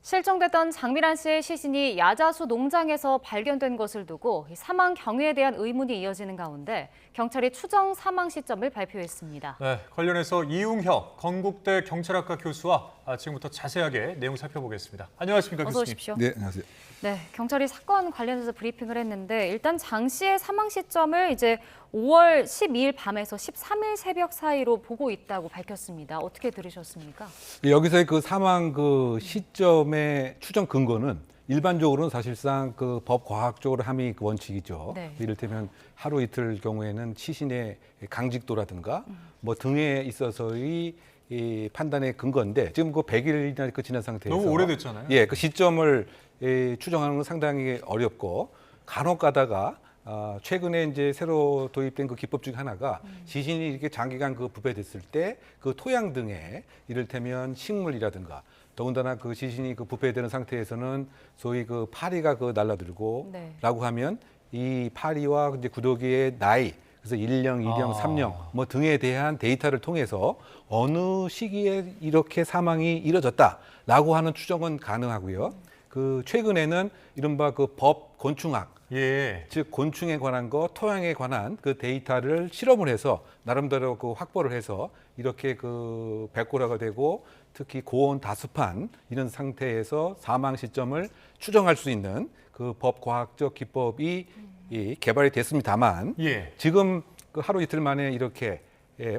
실종됐던 장미란 씨의 시신이 야자수 농장에서 발견된 것을 두고 사망 경위에 대한 의문이 이어지는 가운데 경찰이 추정 사망 시점을 발표했습니다. 네, 관련해서 이웅혁 건국대 경찰학과 교수와 지금부터 자세하게 내용 살펴보겠습니다. 안녕하십니까, 어서 교수님. 오십시오. 네, 안녕하세요. 네, 경찰이 사건 관련해서 브리핑을 했는데 일단 장 씨의 사망 시점을 이제 5월 12일 밤에서 13일 새벽 사이로 보고 있다고 밝혔습니다. 어떻게 들으셨습니까? 여기서의 그 사망 시점의 추정 근거는 일반적으로는 사실상 그 법 과학적으로 함의 그 원칙이죠. 네. 이를테면 하루 이틀 경우에는 시신의 강직도라든가 뭐 등에 있어서의 이 판단의 근거인데 지금 그 100일이나 그 지난 상태에서 너무 오래됐잖아요. 예, 그 시점을 추정하는 건 상당히 어렵고 간혹 가다가 최근에 이제 새로 도입된 그 기법 중에 하나가 시신이 이렇게 장기간 그 부패됐을 때 그 토양 등에 이를테면 식물이라든가 더군다나 그 시신이 그 부패되는 상태에서는 소위 그 파리가 그 날라들고 네. 라고 하면 이 파리와 이제 구더기의 나이 그래서 1령, 2령, 3령 뭐 등에 대한 데이터를 통해서 어느 시기에 이렇게 사망이 이뤄졌다라고 하는 추정은 가능하고요. 그 최근에는 이른바 그 법 곤충학 예. 즉 곤충에 관한 거, 토양에 관한 그 데이터를 실험을 해서 나름대로 그 확보를 해서 이렇게 그 백골화가 되고 특히 고온 다습한 이런 상태에서 사망 시점을 추정할 수 있는 그 법 과학적 기법이 개발이 됐습니다만 예. 지금 그 하루 이틀 만에 이렇게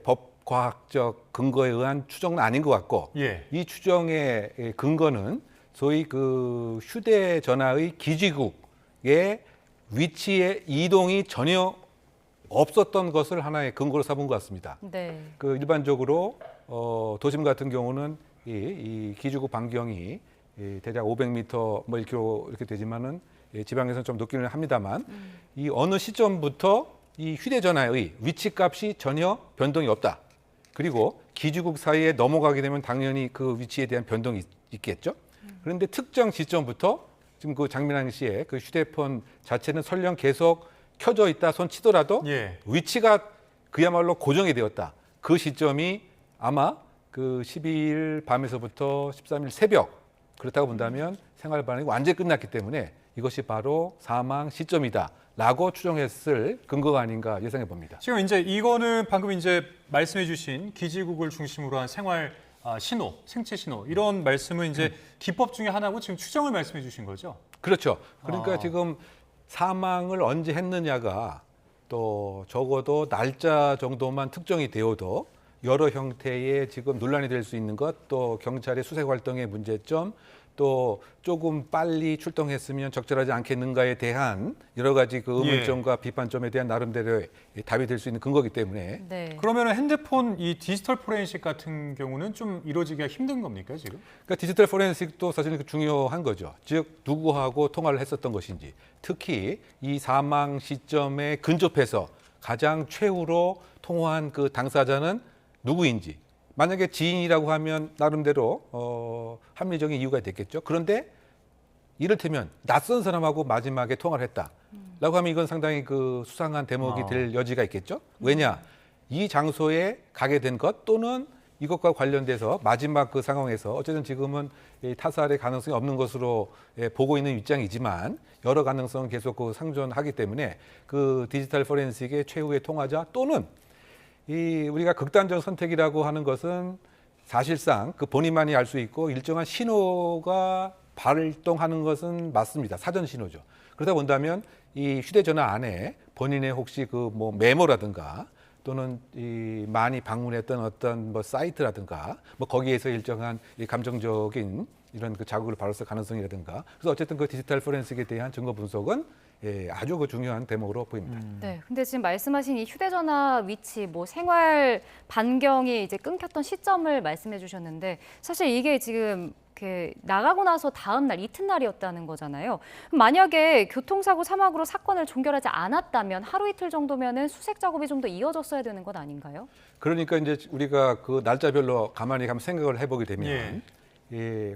법 과학적 근거에 의한 추정은 아닌 것 같고 예. 이 추정의 근거는 소위 그 휴대전화의 기지국의 위치에 이동이 전혀 없었던 것을 하나의 근거로 삼은 것 같습니다. 네. 그 일반적으로 도심 같은 경우는 이 기지국 반경이 대략 500m, 뭐 1km 이렇게 되지만은 지방에서는 좀 높기는 합니다만 이 어느 시점부터 이 휴대전화의 위치값이 전혀 변동이 없다. 그리고 기지국 사이에 넘어가게 되면 당연히 그 위치에 대한 변동이 있겠죠. 그런데 특정 시점부터 지금 그 장미란 씨의 그 휴대폰 자체는 설령 계속 켜져 있다 손 치더라도 예. 위치가 그야말로 고정이 되었다. 그 시점이 아마 그 12일 밤에서부터 13일 새벽 그렇다고 본다면 생활 반응이 완전히 끝났기 때문에 이것이 바로 사망 시점이다라고 추정했을 근거가 아닌가 예상해 봅니다. 지금 이제 이거는 방금 이제 말씀해주신 기지국을 중심으로 한 생활 신호, 생체 신호 이런 말씀은 이제 기법 중에 하나고 지금 추정을 말씀해주신 거죠? 그렇죠. 그러니까 지금 사망을 언제 했느냐가 또 적어도 날짜 정도만 특정이 되어도 여러 형태의 지금 논란이 될 수 있는 것, 또 경찰의 수색 활동의 문제점, 또 조금 빨리 출동했으면 적절하지 않겠는가에 대한 여러 가지 그 의문점과 비판점에 대한 나름대로의 답이 될 수 있는 근거이기 때문에 네. 그러면 핸드폰 이 디지털 포렌식 같은 경우는 좀 이루어지기가 힘든 겁니까 지금? 그러니까 디지털 포렌식도 사실은 중요한 거죠. 즉 누구하고 통화를 했었던 것인지, 특히 이 사망 시점에 근접해서 가장 최후로 통화한 그 당사자는 누구인지. 만약에 지인이라고 하면 나름대로 합리적인 이유가 됐겠죠. 그런데 이를테면 낯선 사람하고 마지막에 통화를 했다라고 하면 이건 상당히 그 수상한 대목이 될 여지가 있겠죠. 왜냐? 이 장소에 가게 된 것 또는 이것과 관련돼서 마지막 그 상황에서 어쨌든 지금은 타살의 가능성이 없는 것으로 보고 있는 입장이지만 여러 가능성은 계속 그 상존하기 때문에 그 디지털 포렌식의 최후의 통화자 또는 이 우리가 극단적 선택이라고 하는 것은 사실상 그 본인만이 알 수 있고 일정한 신호가 발동하는 것은 맞습니다. 사전 신호죠. 그러다 본다면 이 휴대전화 안에 본인의 혹시 그 뭐 메모라든가 또는 이 많이 방문했던 어떤 뭐 사이트라든가 뭐 거기에서 일정한 이 감정적인 이런 그 자극을 받았을 가능성이라든가 그래서 어쨌든 그 디지털 포렌식에 대한 증거 분석은 아주 그 중요한 대목으로 보입니다. 네, 근데 지금 말씀하신 이 휴대전화 위치, 뭐 생활 반경이 이제 끊겼던 시점을 말씀해 주셨는데 사실 이게 지금 이렇게 나가고 나서 다음 날 이튿날이었다는 거잖아요. 그럼 만약에 교통사고 사망으로 사건을 종결하지 않았다면 하루 이틀 정도면은 수색 작업이 좀 더 이어졌어야 되는 것 아닌가요? 그러니까 이제 우리가 그 날짜별로 가만히 한번 생각을 해보게 되면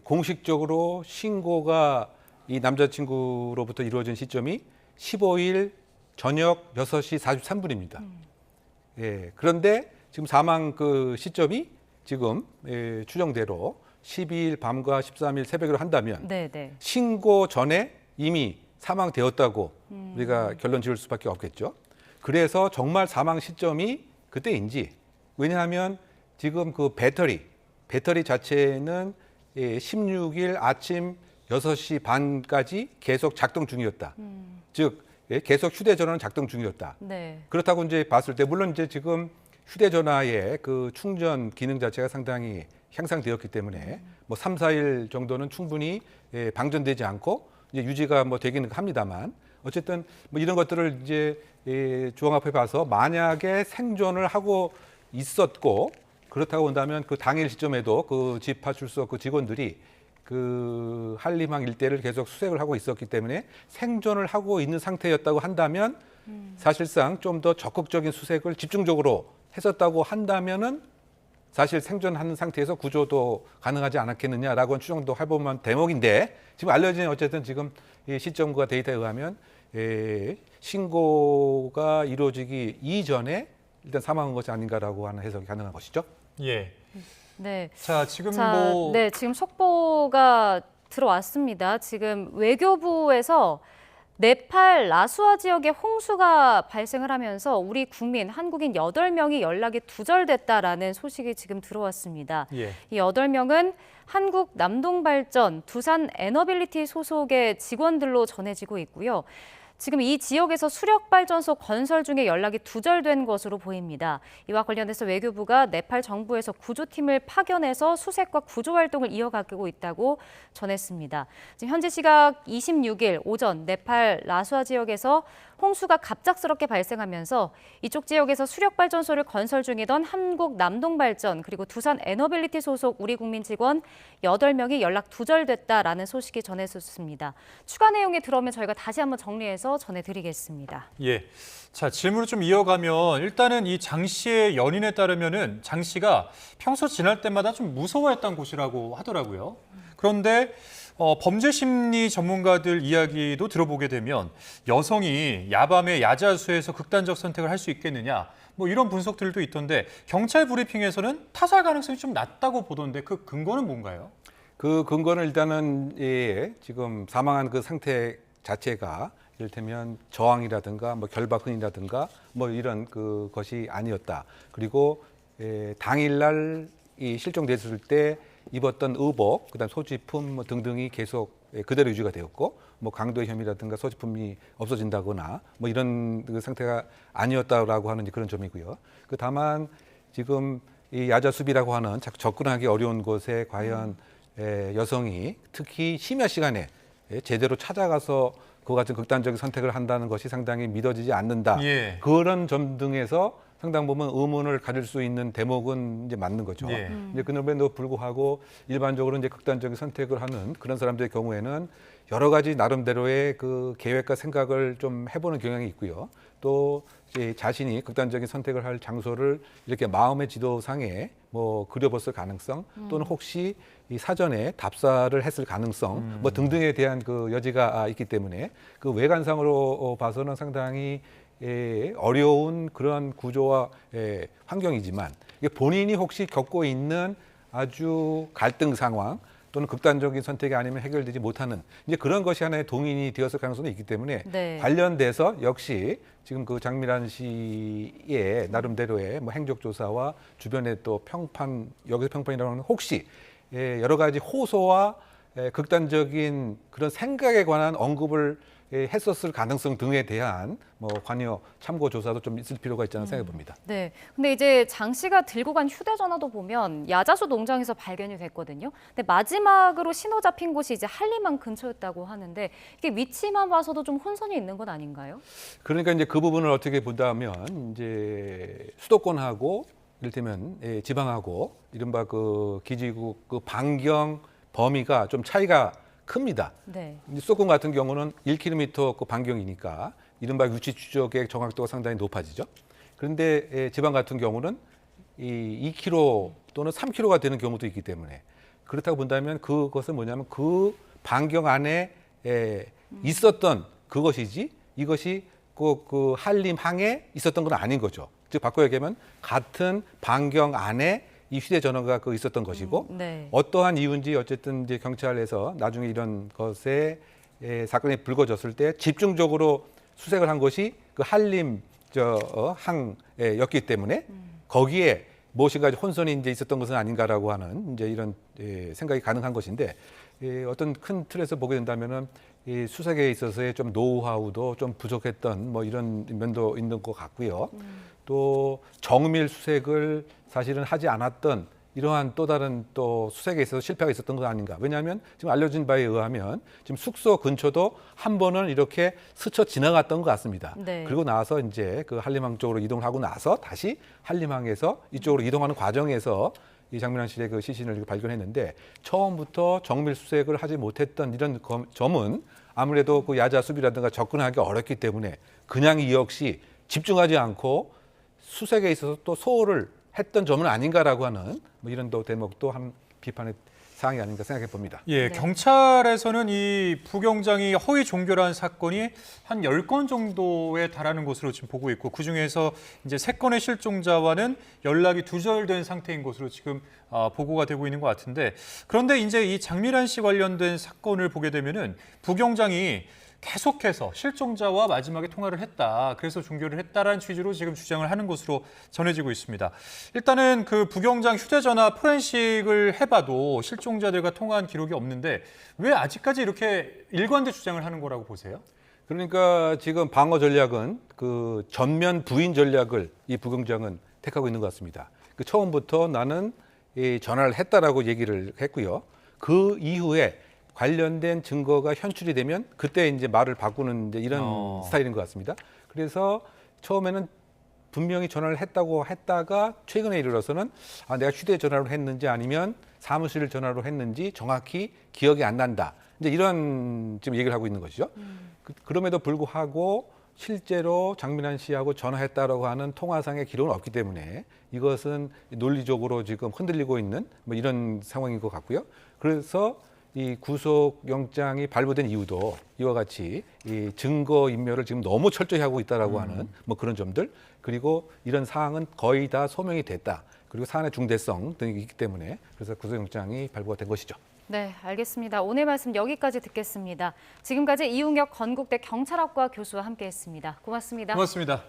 공식적으로 신고가 이 남자친구로부터 이루어진 시점이 15일 저녁 6시 43분입니다. 그런데 지금 사망 그 시점이 지금 추정대로 12일 밤과 13일 새벽으로 한다면 네, 네. 신고 전에 이미 사망되었다고 우리가 결론 지을 수밖에 없겠죠. 그래서 정말 사망 시점이 그때인지, 왜냐하면 지금 그 배터리 자체는 16일 아침 6시 반까지 계속 작동 중이었다. 즉 계속 휴대전화는 작동 중이었다. 네. 그렇다고 이제 봤을 때, 물론 이제 지금 휴대전화의 그 충전 기능 자체가 상당히 향상되었기 때문에 뭐 3, 4일 정도는 충분히 방전되지 않고 이제 유지가 뭐 되기는 합니다만, 어쨌든 뭐 이런 것들을 이제 종합해 봐서 만약에 생존을 하고 있었고, 그렇다고 한다면 그 당일 시점에도 그 집 파출소 그 직원들이 그 한림항 일대를 계속 수색을 하고 있었기 때문에 생존을 하고 있는 상태였다고 한다면, 사실상 좀 더 적극적인 수색을 집중적으로 했었다고 한다면은 사실 생존하는 상태에서 구조도 가능하지 않았겠느냐라고 추정도 해보면 대목인데, 지금 알려진 어쨌든 지금 이 시점과 데이터에 의하면 신고가 이루어지기 이전에 일단 사망한 것이 아닌가라고 하는 해석이 가능한 것이죠. 예. 네. 자, 지금 네, 지금 속보가 들어왔습니다. 지금 외교부에서 네팔 라수아 지역에 홍수가 발생을 하면서 우리 국민, 한국인 8명이 연락이 두절됐다라는 소식이 지금 들어왔습니다. 예. 이 8명은 한국 남동발전, 두산 에너빌리티 소속의 직원들로 전해지고 있고요. 지금 이 지역에서 수력발전소 건설 중에 연락이 두절된 것으로 보입니다. 이와 관련해서 외교부가 네팔 정부에서 구조팀을 파견해서 수색과 구조 활동을 이어가고 있다고 전했습니다. 지금 현지 시각 26일 오전 네팔 라수아 지역에서 홍수가 갑작스럽게 발생하면서 이쪽 지역에서 수력발전소를 건설 중이던 한국 남동발전 그리고 두산 에너빌리티 소속 우리 국민 직원 8명이 연락 두절됐다라는 소식이 전해졌습니다. 추가 내용이 들어오면 저희가 다시 한번 정리해서 전해드리겠습니다. 예. 자, 질문을 좀 이어가면, 일단은 이 장 씨의 연인에 따르면은 장 씨가 평소 지날 때마다 좀 무서워했던 곳이라고 하더라고요. 그런데 범죄 심리 전문가들 이야기도 들어보게 되면 여성이 야밤에 야자수에서 극단적 선택을 할 수 있겠느냐, 뭐 이런 분석들도 있던데, 경찰 브리핑에서는 타살 가능성이 좀 낮다고 보던데 그 근거는 뭔가요? 그 근거는 일단은 지금 사망한 그 상태 자체가 이를테면 저항이라든가 뭐 결박흔이라든가 뭐 이런 그 것이 아니었다. 그리고 당일날 이 실종됐을 때 입었던 의복, 그다음 소지품 뭐 등등이 계속 그대로 유지가 되었고, 뭐 강도의 혐의라든가 소지품이 없어진다거나 뭐 이런 그 상태가 아니었다라고 하는 그런 점이고요. 그 다만 지금 이 야자수비라고 하는 접근하기 어려운 곳에 과연 여성이 특히 심야 시간에 제대로 찾아가서 그와 같은 극단적인 선택을 한다는 것이 상당히 믿어지지 않는다. 예. 그런 점 등에서 상당 부분 의문을 가질 수 있는 대목은 이제 맞는 거죠. 예. 이제 그럼에도 불구하고 일반적으로 이제 극단적인 선택을 하는 그런 사람들의 경우에는 여러 가지 나름대로의 그 계획과 생각을 좀 해보는 경향이 있고요. 또 이제 자신이 극단적인 선택을 할 장소를 이렇게 마음의 지도상에 뭐 그려봤을 가능성, 또는 혹시 이 사전에 답사를 했을 가능성 뭐 등등에 대한 그 여지가 있기 때문에 그 외관상으로 봐서는 상당히 어려운 그런 구조와 환경이지만, 이게 본인이 혹시 겪고 있는 아주 갈등 상황 또는 극단적인 선택이 아니면 해결되지 못하는 이제 그런 것이 하나의 동인이 되었을 가능성이 있기 때문에, 네. 관련돼서 역시 지금 그 장미란 씨의 나름대로의 뭐 행적 조사와 주변의 또 평판, 여기서 평판이라고 하는 혹시 여러 가지 호소와 극단적인 그런 생각에 관한 언급을 했었을 가능성 등에 대한 뭐 관여 참고 조사도 좀 있을 필요가 있지 않나 생각해 봅니다. 네. 근데 이제 장 씨가 들고 간 휴대전화도 보면 야자수 농장에서 발견이 됐거든요. 근데 마지막으로 신호 잡힌 곳이 이제 한림항 근처였다고 하는데, 이게 위치만 봐서도 좀 혼선이 있는 건 아닌가요? 그러니까 이제 그 부분을 어떻게 본다면, 이제 수도권하고 이를테면 지방하고 이른바 그 기지국 그 반경 범위가 좀 차이가 큽니다. 네. 수도권 같은 경우는 1km 그 반경이니까 이른바 위치 추적의 정확도가 상당히 높아지죠. 그런데 지방 같은 경우는 이 2km 또는 3km가 되는 경우도 있기 때문에, 그렇다고 본다면 그것은 뭐냐면 그 반경 안에 있었던 그것이지, 이것이 그 한림항에 있었던 건 아닌 거죠. 즉 바꿔 얘기하면 같은 반경 안에 이 휴대전화가 그 있었던 것이고 네. 어떠한 이유인지 어쨌든 이제 경찰에서 나중에 이런 것에 사건이 불거졌을 때 집중적으로 수색을 한 것이 그 한림 항이었기 때문에 거기에 무엇인가 혼선이 이제 있었던 것은 아닌가라고 하는 이제 이런 생각이 가능한 것인데 어떤 큰 틀에서 보게 된다면은 이 수색에 있어서의 좀 노하우도 좀 부족했던 뭐 이런 면도 있는 것 같고요. 또 정밀 수색을 사실은 하지 않았던 이러한 또 다른 또 수색에 있어서 실패가 있었던 것 아닌가. 왜냐하면 지금 알려진 바에 의하면 지금 숙소 근처도 한 번은 이렇게 스쳐 지나갔던 것 같습니다. 네. 그리고 나서 이제 그 한림항 쪽으로 이동을 하고 나서 다시 한림항에서 이쪽으로 이동하는 과정에서 이 장민환 씨의 그 시신을 발견했는데 처음부터 정밀 수색을 하지 못했던 이런 점은 아무래도 그 야자 수비라든가 접근하기 어렵기 때문에 그냥 이 역시 집중하지 않고 수색에 있어서 또 소홀을 했던 점은 아닌가라고 하는 뭐 이런 또 대목도 한 비판의 사항이 아닌가 생각해 봅니다. 예, 네. 경찰에서는 이 부경장이 허위 종결한 사건이 한 10건 정도에 달하는 것으로 지금 보고 있고 그중에서 이제 3건의 실종자와는 연락이 두절된 상태인 것으로 지금 보고가 되고 있는 것 같은데 그런데 이제 이 장민환 씨 관련된 사건을 보게 되면은 부경장이 계속해서 실종자와 마지막에 통화를 했다. 그래서 종결을 했다라는 취지로 지금 주장을 하는 것으로 전해지고 있습니다. 일단은 그 부경장 휴대전화 포렌식을 해봐도 실종자들과 통화한 기록이 없는데 왜 아직까지 이렇게 일관된 주장을 하는 거라고 보세요? 그러니까 지금 방어 전략은 그 전면 부인 전략을 이 부경장은 택하고 있는 것 같습니다. 그 처음부터 나는 이 전화를 했다라고 얘기를 했고요. 그 이후에 관련된 증거가 현출이 되면 그때 이제 말을 바꾸는 이제 이런 스타일인 것 같습니다. 그래서 처음에는 분명히 전화를 했다고 했다가 최근에 이르러서는 내가 휴대전화로 했는지 아니면 사무실 전화로 했는지 정확히 기억이 안 난다. 이제 이런 지금 얘기를 하고 있는 것이죠. 그럼에도 불구하고 실제로 장민환 씨하고 전화했다라고 하는 통화상의 기록은 없기 때문에 이것은 논리적으로 지금 흔들리고 있는 뭐 이런 상황인 것 같고요. 그래서 이 구속영장이 발부된 이유도 이와 같이 이 증거인멸을 지금 너무 철저히 하고 있다라고 하는 뭐 그런 점들 그리고 이런 사항은 거의 다 소명이 됐다. 그리고 사안의 중대성 등이 있기 때문에 그래서 구속영장이 발부가 된 것이죠. 네, 알겠습니다. 오늘 말씀 여기까지 듣겠습니다. 지금까지 이웅혁 건국대 경찰학과 교수와 함께했습니다. 고맙습니다. 고맙습니다.